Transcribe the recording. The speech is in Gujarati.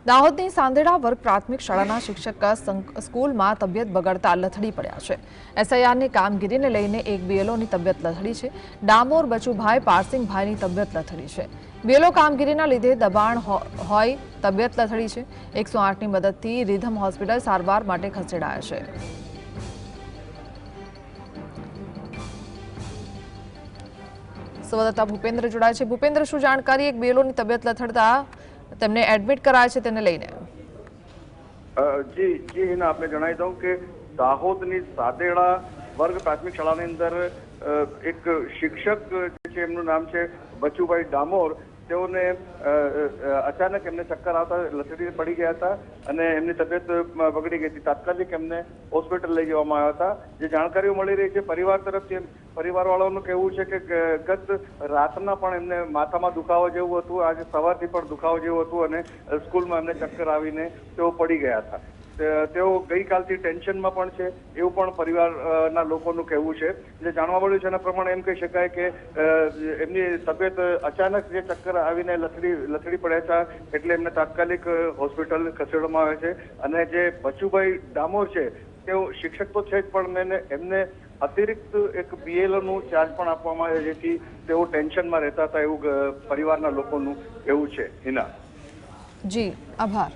દાહોદની સાંદેડા વર્ગ પ્રાથમિક શાળાના શિક્ષક સ્કૂલમાં તબિયત બગડતા લથડી પડ્યા છે। એસઆઈઆરની કામગીરીને લઈને એક બીએલઓની તબિયત લથડી છે। ડામોર બચુભાઈ પારસિંગભાઈની તબિયત લથડી છે। બીએલઓ કામગીરીના લીધે દબાણ હોય તબિયત લથડી છે। 108ની મદદથી રીધમ હોસ્પિટલ સારવાર માટે ખસેડાયા છે। સંવાદદાતા ભૂપેન્દ્ર જોડાય છે। ભૂપેન્દ્ર, શું જાણકારી? એક બીએલઓની તબિયત લથડતા તેમને એડમિટ કરાયા છે, તેને લઈને જી હિના, આપને જણાવી દઉં કે દાહોદની સાદેડા વર્ગ પ્રાથમિક શાળાની અંદર એક શિક્ષક જે છે, એમનું નામ છે બચુભાઈ ડામોર। તેઓને અચાનક એમને ચક્કર આવતા લથડી પડી ગયા હતા અને એમની તબિયત બગડી ગઈ હતી। તાત્કાલિક એમને હોસ્પિટલ લઈ જવામાં આવ્યા હતા। જે જાણકારીઓ મળી રહી છે પરિવાર તરફથી, પરિવારવાળાઓનું કહેવું છે કે ગત રાતના પણ એમને માથામાં દુખાવો જેવું હતું, આજે સવારથી પણ દુખાવો જેવું હતું અને સ્કૂલમાં એમને ચક્કર આવીને તેઓ પડી ગયા હતા। તેઓ ગઈકાલથી ટેન્શનમાં પણ છે એવું પણ પરિવારના લોકોનું કહેવું છે। જે જાણવા મળ્યું છે એના પ્રમાણે એમ કહી શકાય કે એમની તબિયત અચાનક જે ચક્કર આવીને લથડી પડ્યા હતા, એટલે એમને તાત્કાલિક હોસ્પિટલ ખસેડવામાં આવે છે। અને જે બચુભાઈ ડામોર છે તેઓ શિક્ષક તો છે જ, પણ એમને અતિરિક્ત એક બીએલઓનું ચાર્જ પણ આપવામાં આવે, જેથી તેઓ ટેન્શનમાં રહેતા હતા એવું પરિવારના લોકોનું કહેવું છે। હિના, જી આભાર।